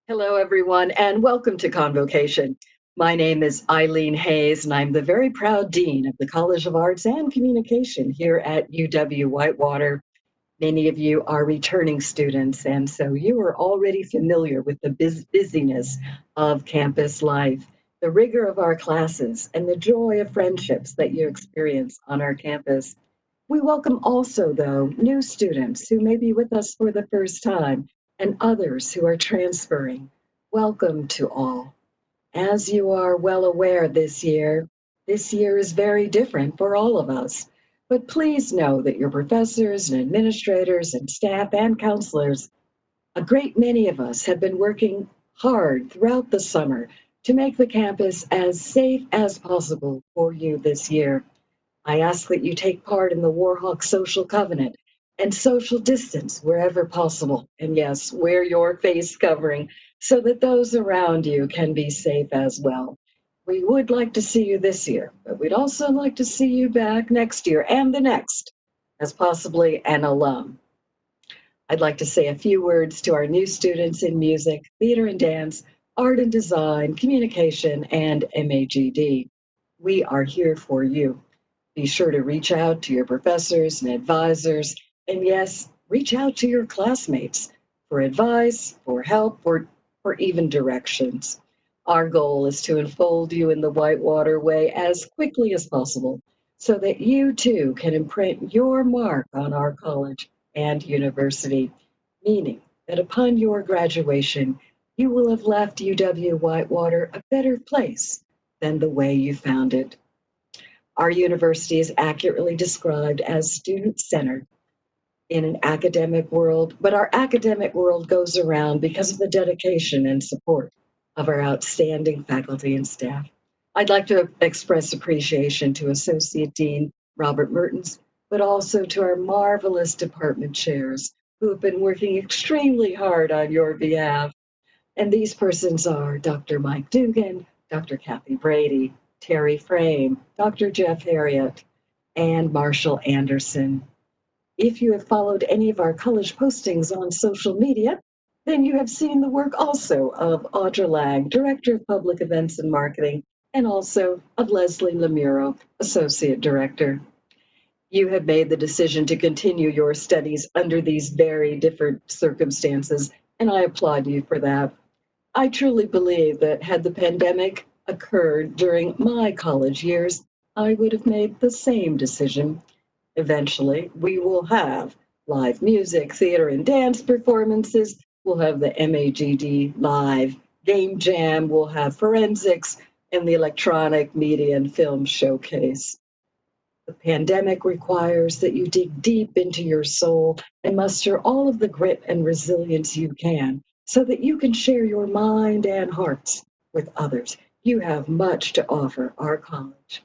Hello, everyone, and welcome to Convocation. My name is Eileen Hayes, and I'm the very proud Dean of the College of Arts and Communication here at UW-Whitewater. Many of you are returning students, and so you are already familiar with the busyness of campus life, the rigor of our classes, and the joy of friendships that you experience on our campus. We welcome also, though, new students who may be with us for the first time and others who are transferring. Welcome to all. As you are well aware this year is very different for all of us. But please know that your professors and administrators and staff and counselors, a great many of us have been working hard throughout the summer to make the campus as safe as possible for you this year. I ask that you take part in the Warhawk social covenant and social distance wherever possible. And yes, wear your face covering so that those around you can be safe as well. We would like to see you this year, but we'd also like to see you back next year and the next as possibly an alum. I'd like to say a few words to our new students in music, theater and dance, art and design, communication, and MAGD. We are here for you. Be sure to reach out to your professors and advisors, and yes, reach out to your classmates for advice, for help, or even directions. Our goal is to enfold you in the Whitewater way as quickly as possible so that you too can imprint your mark on our college and university, meaning that upon your graduation, you will have left UW-Whitewater a better place than the way you found it. Our university is accurately described as student-centered in an academic world, but our academic world goes around because of the dedication and support of our outstanding faculty and staff. I'd like to express appreciation to Associate Dean Robert Mertens, but also to our marvelous department chairs who have been working extremely hard on your behalf. And these persons are Dr. Mike Dugan, Dr. Kathy Brady, Teri Frame, Dr. Jeff Herriott, and Marshall Anderson. If you have followed any of our college postings on social media, then you have seen the work also of Audra Lang, Director of Public Events and Marketing, and also of Leslie Lemuro, Associate Director. You have made the decision to continue your studies under these very different circumstances, and I applaud you for that. I truly believe that had the pandemic occurred during my college years, I would have made the same decision. Eventually, we will have live music, theater, and dance performances. We'll have the MAGD live game jam. We'll have forensics and the electronic media and film showcase. The pandemic requires that you dig deep into your soul and muster all of the grit and resilience you can so that you can share your mind and hearts with others. You have much to offer our college.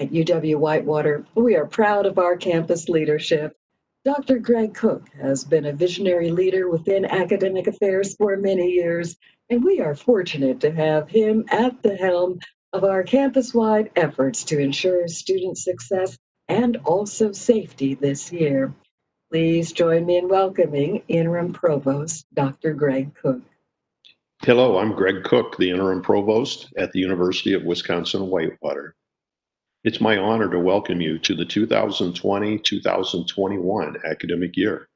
At UW-Whitewater, we are proud of our campus leadership. Dr. Greg Cook has been a visionary leader within academic affairs for many years, and we are fortunate to have him at the helm of our campus-wide efforts to ensure student success and also safety this year. Please join me in welcoming Interim Provost, Dr. Greg Cook. Hello, I'm Greg Cook, the Interim Provost at the University of Wisconsin-Whitewater. It's my honor to welcome you to the 2020-2021 academic year.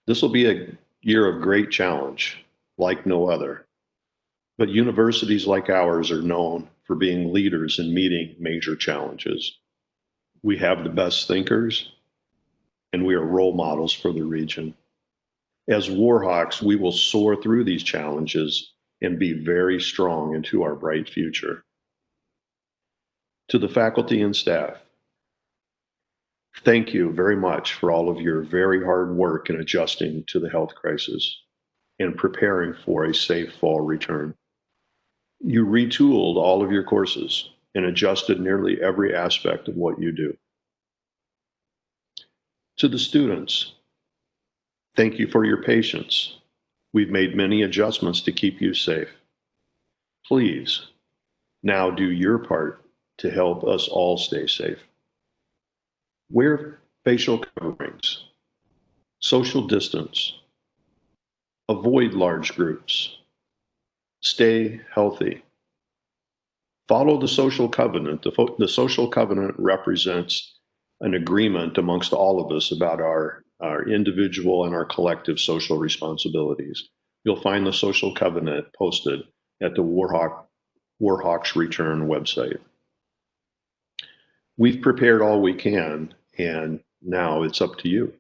This will be a year of great challenge, like no other. But universities like ours are known for being leaders in meeting major challenges. We have the best thinkers, and we are role models for the region. As Warhawks, we will soar through these challenges and be very strong into our bright future. To the faculty and staff, thank you very much for all of your very hard work in adjusting to the health crisis and preparing for a safe fall return. You retooled all of your courses and adjusted nearly every aspect of what you do. To the students, thank you for your patience. We've made many adjustments to keep you safe. Please, now do your part to help us all stay safe. Wear facial coverings, social distance, Avoid large groups. Stay healthy. Follow the social covenant. The social covenant represents an agreement amongst all of us about our individual and our collective social responsibilities. You'll find the social covenant posted at the Warhawks Return website. We've prepared all we can, and now it's up to you.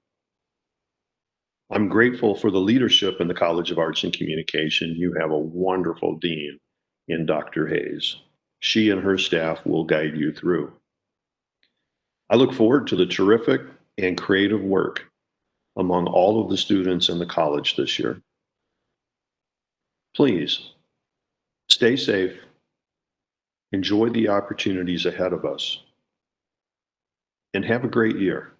I'm grateful for the leadership in the College of Arts and Communication. You have a wonderful dean in Dr. Hayes. She and her staff will guide you through. I look forward to the terrific and creative work among all of the students in the college this year. Please stay safe, enjoy the opportunities ahead of us, and have a great year.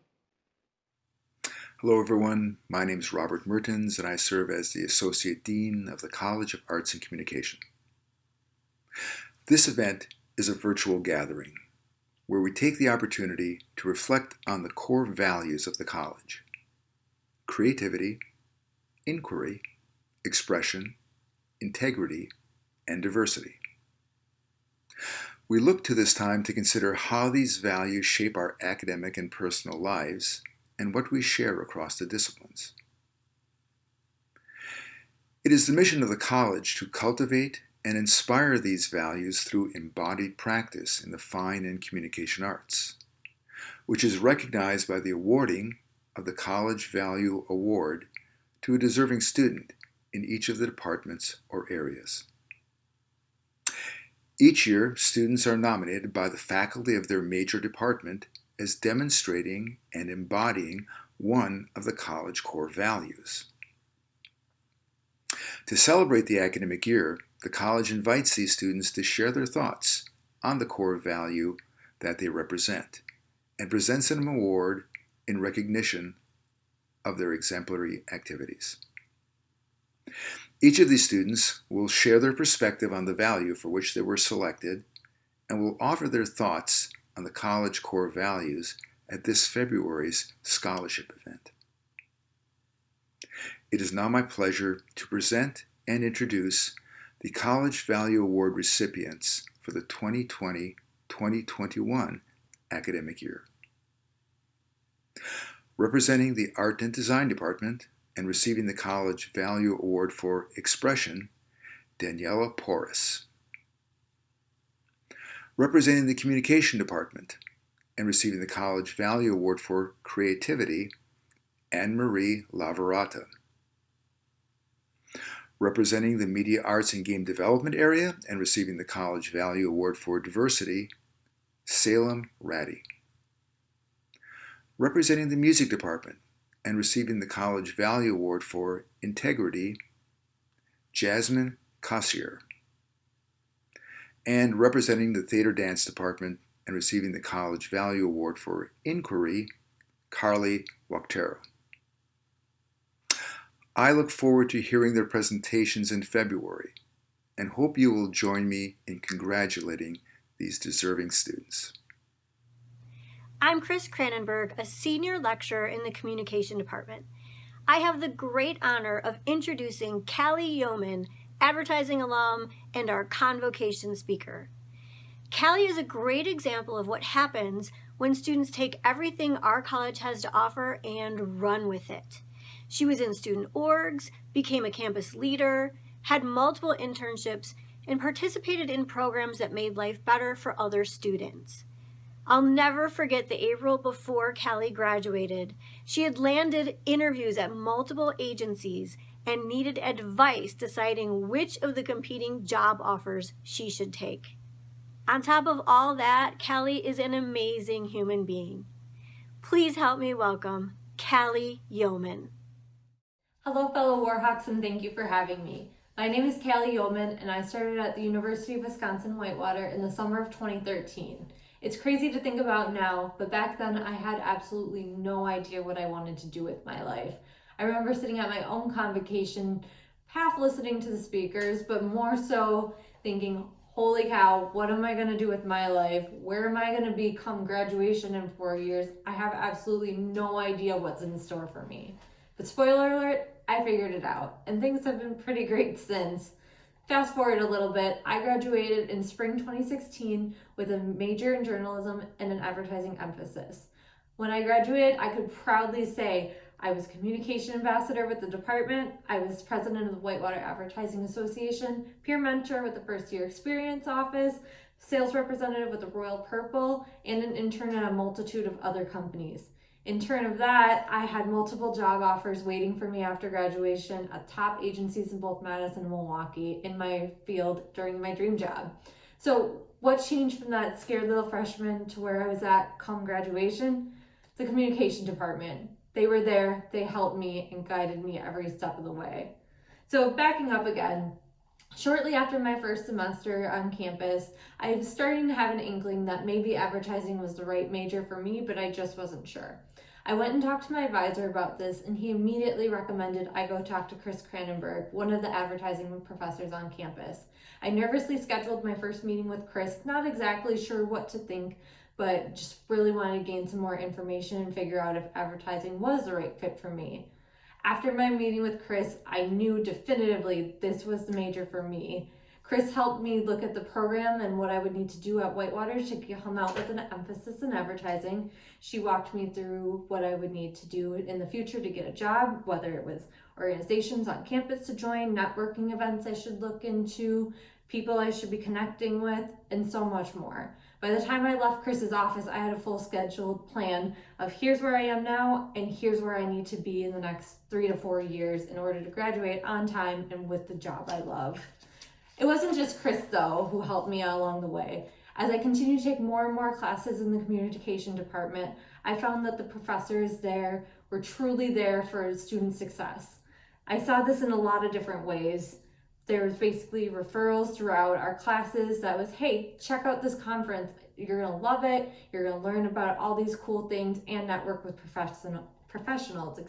Hello everyone, my name is Robert Mertens and I serve as the Associate Dean of the College of Arts and Communication. This event is a virtual gathering where we take the opportunity to reflect on the core values of the college: creativity, inquiry, expression, integrity, and diversity. We look to this time to consider how these values shape our academic and personal lives and what we share across the disciplines. It is the mission of the college to cultivate and inspire these values through embodied practice in the fine and communication arts, which is recognized by the awarding of the College Value Award to a deserving student in each of the departments or areas. Each year, students are nominated by the faculty of their major department as demonstrating and embodying one of the college core values. To celebrate the academic year, the college invites these students to share their thoughts on the core value that they represent and presents an award in recognition of their exemplary activities. Each of these students will share their perspective on the value for which they were selected and will offer their thoughts on the college core values at this February's scholarship event. It is now my pleasure to present and introduce the College Value Award recipients for the 2020-2021 academic year. Representing the Art and Design Department and receiving the College Value Award for Expression, Daniela Porras. Representing the Communication Department and receiving the College Value Award for Creativity, Anne-Marie Lavarata. Representing the Media Arts and Game Development area and receiving the College Value Award for Diversity, Salem Ratty. Representing the Music Department and receiving the College Value Award for Integrity, Jasmine Cossier. And representing the Theater Dance Department and receiving the College Value Award for Inquiry, Callie Wachtero. I look forward to hearing their presentations in February and hope you will join me in congratulating these deserving students. I'm Kranenburg, a senior lecturer in the Communication Department. I have the great honor of introducing Callie Yeoman, advertising alum and our Convocation speaker. Callie is a great example of what happens when students take everything our college has to offer and run with it. She was in student orgs, became a campus leader, had multiple internships, and participated in programs that made life better for other students. I'll never forget the April before Callie graduated. She had landed interviews at multiple agencies and needed advice deciding which of the competing job offers she should take. On top of all that, Callie is an amazing human being. Please help me welcome Callie Yeoman. Hello fellow Warhawks, and thank you for having me. My name is Callie Yeoman and I started at the University of Wisconsin-Whitewater in the summer of 2013. It's crazy to think about now, but back then I had absolutely no idea what I wanted to do with my life. I remember sitting at my own convocation, half listening to the speakers, but more so thinking, holy cow, what am I going to do with my life? Where am I going to be come graduation in 4 years? I have absolutely no idea what's in store for me. But spoiler alert, I figured it out, and things have been pretty great since. Fast forward a little bit, I graduated in spring 2016 with a major in journalism and an advertising emphasis. When I graduated, I could proudly say I was communication ambassador with the department, I was president of the Whitewater Advertising Association, peer mentor with the first year experience office, sales representative with the Royal Purple, and an intern at a multitude of other companies. In turn of that, I had multiple job offers waiting for me after graduation at top agencies in both Madison and Milwaukee in my field during my dream job. So what changed from that scared little freshman to where I was at come graduation? The communication department. They were there, they helped me and guided me every step of the way. So backing up again, shortly after my first semester on campus, I was starting to have an inkling that maybe advertising was the right major for me, but I just wasn't sure. I went and talked to my advisor about this, and he immediately recommended I go talk to Kranenburg, one of the advertising professors on campus. I nervously scheduled my first meeting with Chris, not exactly sure what to think, but just really wanted to gain some more information and figure out if advertising was the right fit for me. After my meeting with Chris, I knew definitively this was the major for me. Chris helped me look at the program and what I would need to do at Whitewater to come out with an emphasis in advertising. She walked me through what I would need to do in the future to get a job, whether it was organizations on campus to join, networking events I should look into, people I should be connecting with, and so much more. By the time I left Chris's office, I had a full scheduled plan of here's where I am now and here's where I need to be in the next 3 to 4 years in order to graduate on time and with the job I love. It wasn't just Chris, though, who helped me along the way. As I continued to take more and more classes in the communication department, I found that the professors there were truly there for student success. I saw this in a lot of different ways. There was basically referrals throughout our classes that was, hey, check out this conference. You're gonna love it. You're gonna learn about all these cool things and network with professionals.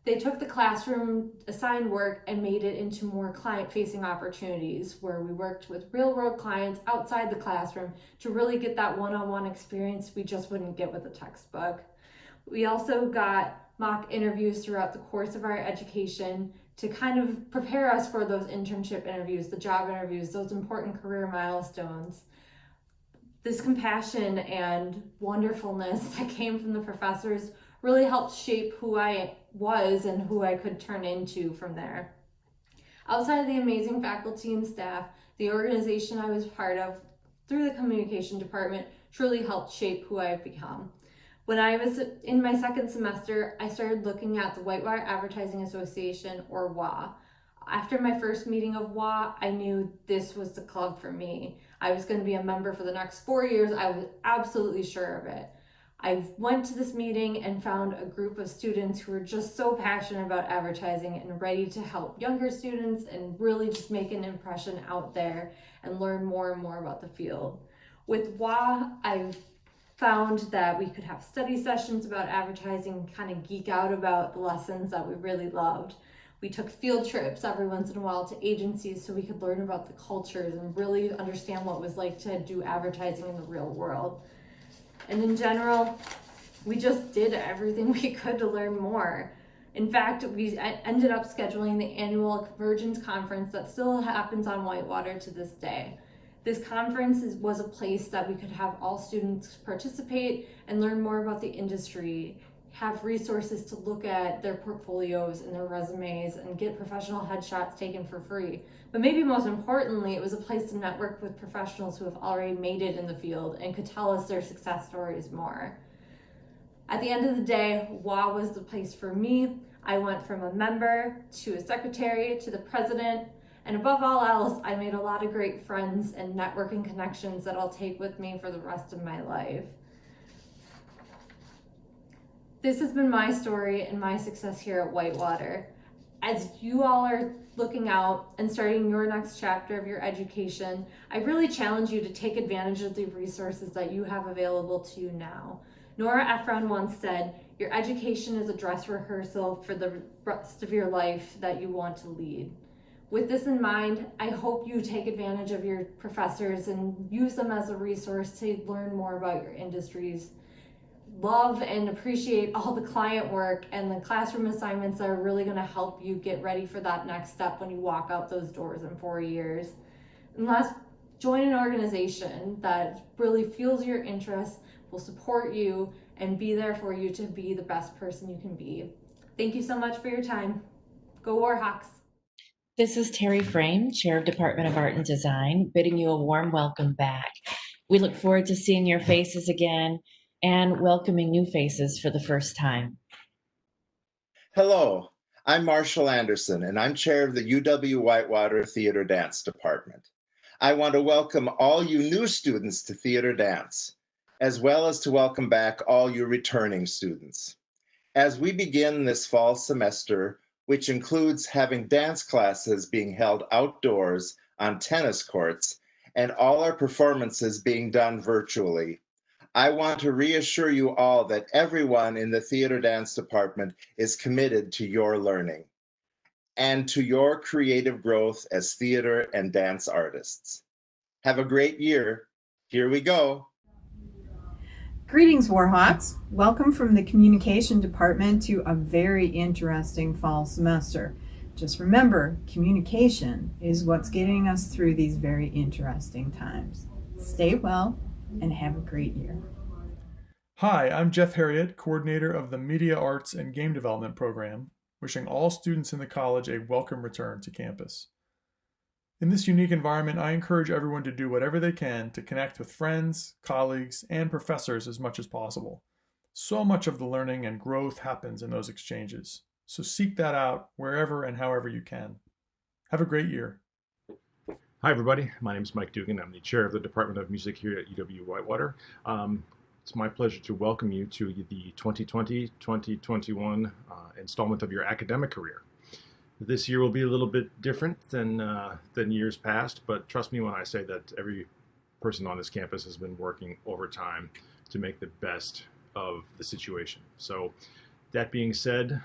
They took the classroom assigned work and made it into more client-facing opportunities where we worked with real-world clients outside the classroom to really get that one-on-one experience we just wouldn't get with a textbook. We also got mock interviews throughout the course of our education to kind of prepare us for those internship interviews, the job interviews, those important career milestones. This compassion and wonderfulness that came from the professors really helped shape who I was and who I could turn into from there. Outside of the amazing faculty and staff, the organization I was part of through the communication department truly helped shape who I've become. When I was in my second semester, I started looking at the Whitewater Advertising Association, or WA. After my first meeting of WA, I knew this was the club for me. I was going to be a member for the next 4 years. I was absolutely sure of it. I went to this meeting and found a group of students who were just so passionate about advertising and ready to help younger students and really just make an impression out there and learn more and more about the field. With WA, I found that we could have study sessions about advertising and kind of geek out about the lessons that we really loved. We took field trips every once in a while to agencies so we could learn about the cultures and really understand what it was like to do advertising in the real world. And in general, we just did everything we could to learn more. In fact, we ended up scheduling the annual Convergence Conference that still happens on Whitewater to this day. This conference was a place that we could have all students participate and learn more about the industry, have resources to look at their portfolios and their resumes and get professional headshots taken for free. But maybe most importantly, it was a place to network with professionals who have already made it in the field and could tell us their success stories more. At the end of the day, WA was the place for me. I went from a member to a secretary to the president, and above all else, I made a lot of great friends and networking connections that I'll take with me for the rest of my life. This has been my story and my success here at Whitewater. As you all are looking out and starting your next chapter of your education, I really challenge you to take advantage of the resources that you have available to you now. Nora Ephron once said, "Your education is a dress rehearsal for the rest of your life that you want to lead." With this in mind, I hope you take advantage of your professors and use them as a resource to learn more about your industries. love and appreciate all the client work and the classroom assignments that are really going to help you get ready for that next step when you walk out those doors in 4 years. And last, join an organization that really fuels your interests, will support you, and be there for you to be the best person you can be. Thank you so much for your time. Go Warhawks! This is Teri Frame, Chair of Department of Art and Design, bidding you a warm welcome back. We look forward to seeing your faces again and welcoming new faces for the first time. Hello, I'm Marshall Anderson, and I'm chair of the UW-Whitewater Theater Dance Department. I want to welcome all you new students to theater dance, as well as to welcome back all you returning students. As we begin this fall semester, which includes having dance classes being held outdoors on tennis courts and all our performances being done virtually, I want to reassure you all that everyone in the theater dance department is committed to your learning and to your creative growth as theater and dance artists. Have a great year. Here we go. Greetings, Warhawks. Welcome from the Communication Department to a very interesting fall semester. Just remember, communication is what's getting us through these very interesting times. Stay well and have a great year. Hi, I'm Jeff Herriott, coordinator of the Media Arts and Game Development program, wishing all students in the college a welcome return to campus. In this unique environment, I encourage everyone to do whatever they can to connect with friends, colleagues, and professors as much as possible. So much of the learning and growth happens in those exchanges, so seek that out wherever and however you can. Have a great year. Hi, everybody. My name is Mike Dugan. I'm the chair of the Department of Music here at UW-Whitewater. It's my pleasure to welcome you to the 2020-2021 installment of your academic career. This year will be a little bit different than years past, but trust me when I say that every person on this campus has been working overtime to make the best of the situation. So that being said,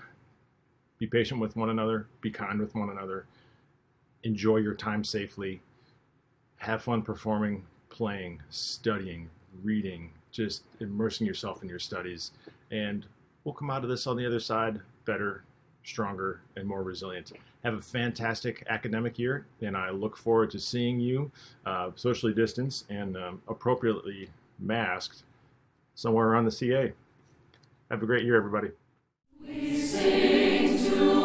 be patient with one another, be kind with one another, enjoy your time safely, have fun performing, playing, studying, reading, just immersing yourself in your studies, and we'll come out of this on the other side better, stronger, and more resilient. Have a fantastic academic year, and I look forward to seeing you socially distanced and appropriately masked somewhere around the CA. Have a great year, everybody. We sing to